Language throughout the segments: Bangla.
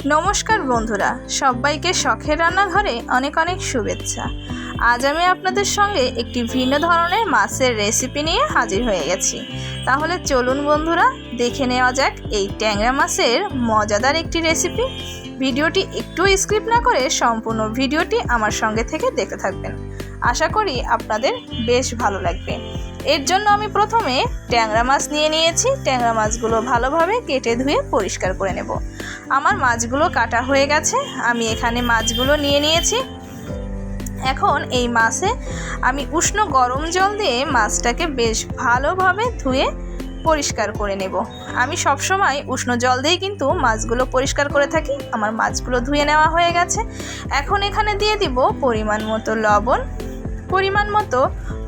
নমস্কার বন্ধুরা, সবাইকে শখের রান্নাঘরে অনেক অনেক শুভেচ্ছা। আজ আমি আপনাদের সঙ্গে একটি ভিন্ন ধরনের মাছের রেসিপি নিয়ে হাজির হয়ে গেছি। তাহলে চলুন বন্ধুরা, দেখে নেওয়া যাক এই ট্যাংরা মাছের মজাদার একটি রেসিপি। ভিডিওটি একটু স্কিপ না করে সম্পূর্ণ ভিডিওটি আমার সঙ্গে থেকে দেখতে থাকবেন। আশা করি আপনাদের বেশ ভালো লাগবে। এর জন্য আমি প্রথমে ট্যাংরা মাছ নিয়ে নিয়েছি। ট্যাংরা মাছগুলো ভালোভাবে কেটে ধুয়ে পরিষ্কার করে নেব। আমার মাছগুলো কাটা হয়ে গেছে, আমি এখানে মাছগুলো নিয়ে নিয়েছি। এখন এই মাছে আমি উষ্ণ গরম জল দিয়ে মাছটাকে বেশ ভালোভাবে ধুয়ে পরিষ্কার করে নেব। আমি সবসময় উষ্ণ জল দিয়ে কিন্তু মাছগুলো পরিষ্কার করে থাকি। আমার মাছগুলো ধুয়ে নেওয়া হয়ে গেছে। এখন এখানে দিয়ে দিব পরিমাণ মতো লবণ, পরিমাণ মতো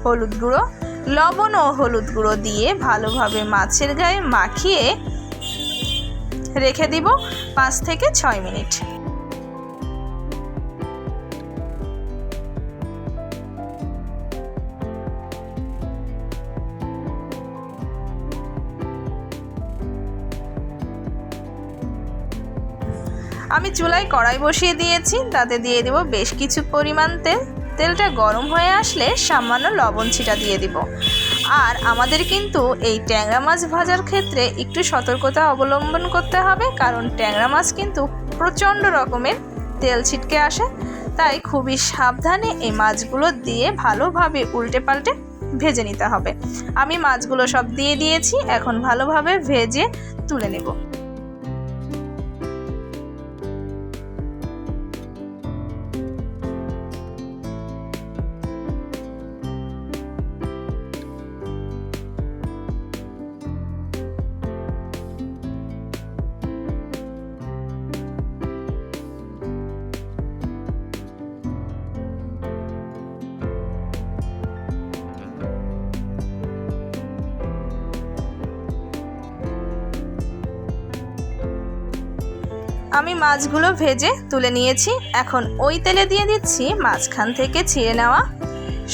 হলুদ গুঁড়ো। লবণ ও হলুদ গুঁড়ো দিয়ে ভালোভাবে মাছের গায়ে মাখিয়ে রেখে দিব 5 থেকে 6 মিনিট। আমি চুলায় কড়াই বসিয়ে দিয়েছি, তাতে দিয়ে দেব বেশ কিছু পরিমাণ তেল। তেলটা গরম হয়ে আসলে সামান্য লবণ ছিটা দিয়ে দিব। আর আমাদের কিন্তু এই ট্যাংরা মাছ ভাজার ক্ষেত্রে একটু সতর্কতা অবলম্বন করতে হবে, কারণ ট্যাংরা মাছ কিন্তু প্রচণ্ড রকমের তেল ছিটকে আসে। তাই খুবই সাবধানে এই মাছগুলো দিয়ে ভালোভাবে উল্টে পাল্টে ভেজে নিতে হবে। আমি মাছগুলো সব দিয়ে দিয়েছি, এখন ভালোভাবে ভেজে তুলে নেব। আমি মাছগুলো ভেজে তুলে নিয়েছি। এখন ওই তেলে দিয়ে দিচ্ছি মাঝখান থেকে ছিঁড়ে নেওয়া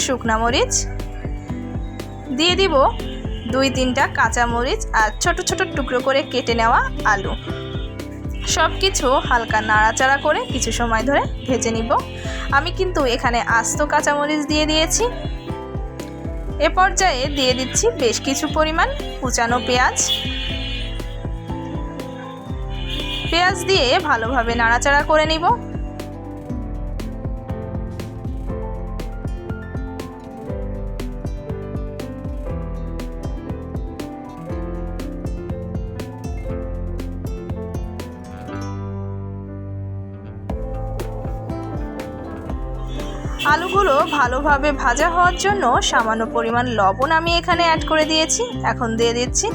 শুকনা মরিচ, দিয়ে দিব 2-3টা কাঁচা মরিচ আর ছোট ছোট টুকরো করে কেটে নেওয়া আলু। সব কিছু হালকা নাড়াচাড়া করে কিছু সময় ধরে ভেজে নিব। আমি কিন্তু এখানে আস্ত কাঁচা মরিচ দিয়ে দিয়েছি। এ পর্যায়ে দিয়ে দিচ্ছি বেশ কিছু পরিমাণ কুচানো পেঁয়াজ। পেঁয়াজ দিয়ে ভালোভাবে নাড়াচাড়া করে নিব। আলুগুলো ভালোভাবে ভাজা হওয়ার জন্য সামান্য পরিমাণ লবণ আমি এখানে অ্যাড করে দিয়েছি। এখন দিয়ে দিচ্ছি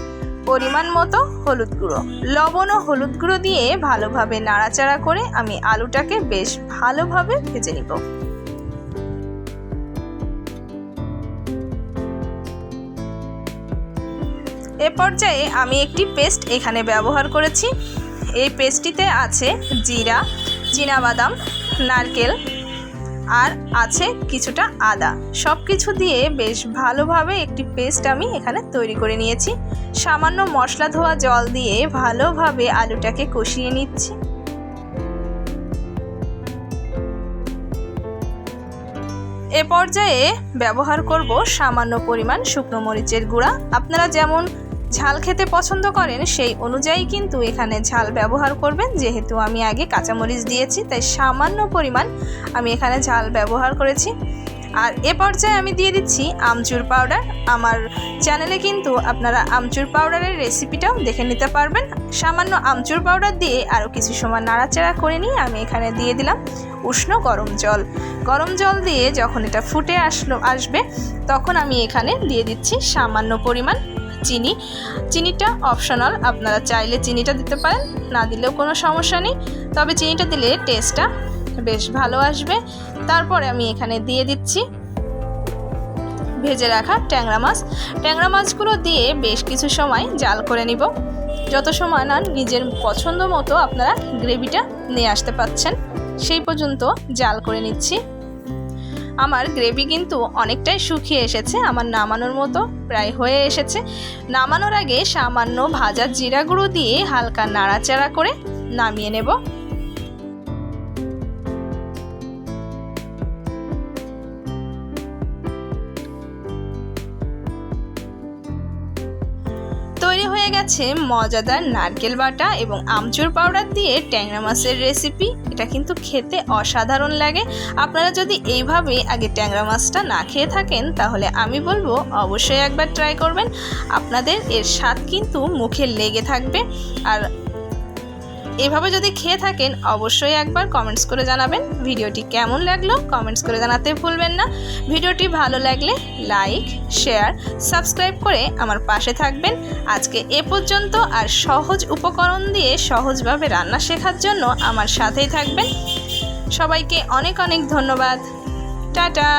পরিমাণ মতো হলুদ গুঁড়ো। লবণ ও হলুদ গুঁড়ো দিয়ে ভালোভাবে নাড়াচাড়া করে আমি আলুটাকে বেশ ভালোভাবে ভেজে নিব। এ পর্যায়ে আমি একটি পেস্ট এখানে ব্যবহার করেছি। এই পেস্টটিতে আছে জিরা, চীনাবাদাম, নারকেল আর আছে কিছুটা আদা। সব কিছু দিয়ে বেশ ভালোভাবে একটি পেস্ট আমি এখানে তৈরি করে নিয়েছি। সামান্য মশলা ধোয়া জল দিয়ে ভালোভাবে আলুটাকে কষিয়ে নিচ্ছি। এ পর্যায়ে ব্যবহার করব সামান্য পরিমাণ শুকনো মরিচের গুঁড়া। আপনারা যেমন ঝাল খেতে পছন্দ করেন সেই অনুযায়ী কিন্তু এখানে ঝাল ব্যবহার করবেন। যেহেতু আমি আগে কাঁচামরিচ দিয়েছি, তাই সামান্য পরিমাণ আমি এখানে ঝাল ব্যবহার করেছি। আর এ পর্যায়ে আমি দিয়ে দিচ্ছি আমচুর পাউডার। আমার চ্যানেলে কিন্তু আপনারা আমচুর পাউডারের রেসিপিটাও দেখে নিতে পারবেন। সামান্য আমচুর পাউডার দিয়ে আরও কিছু সময় নাড়াচাড়া করে নিয়ে আমি এখানে দিয়ে দিলাম উষ্ণ গরম জল। গরম জল দিয়ে যখন এটা ফুটে আসবে তখন আমি এখানে দিয়ে দিচ্ছি সামান্য পরিমাণ চিনি। চিনিটা অপশনাল, আপনারা চাইলে চিনিটা দিতে পারেন, না দিলেও কোনো সমস্যা নেই। তবে চিনিটা দিলে টেস্টটা বেশ ভালো আসবে। তারপরে আমি এখানে দিয়ে দিচ্ছি ভেজে রাখা ট্যাংরা মাছ। ট্যাংরা মাছগুলো দিয়ে বেশ কিছু সময় জাল করে নিব। যত সময় না নিজের পছন্দ মতো আপনারা গ্রেভিটা নিয়ে আসতে পারছেন, সেই পর্যন্ত জাল করে নিচ্ছি। আমার গ্রেভি কিন্তু অনেকটাই শুকিয়ে এসেছে, আমার নামানোর মতো প্রায় হয়ে এসেছে। নামানোর আগে সামান্য ভাজা জিরা গুঁড়ো দিয়ে হালকা নাড়াচাড়া করে নামিয়ে নেব। আছে মজাদার নারকেল বাটা এবং আমচুর পাউডার দিয়ে ট্যাংরা মাছের রেসিপি। এটা কিন্তু খেতে অসাধারণ লাগে। আপনারা যদি এইভাবে আগে ট্যাংরা মাছটা না খেয়ে থাকেন তাহলে আমি বলবো অবশ্যই একবার ট্রাই করবেন। আপনাদের এর স্বাদ কিন্তু মুখে লেগে থাকবে। আর এভাবে যদি খেয়ে থাকেন অবশ্যই একবার কমেন্টস করে জানাবেন ভিডিওটি কেমন লাগলো। কমেন্টস করে জানাতে ভুলবেন না। ভিডিওটি ভালো লাগলে লাইক, শেয়ার, সাবস্ক্রাইব করে আমার পাশে থাকবেন। আজকে এ পর্যন্ত। আর সহজ উপকরণ দিয়ে সহজভাবে রান্না শেখার জন্য আমার সাথেই থাকবেন। সবাইকে অনেক অনেক ধন্যবাদ। টাটা।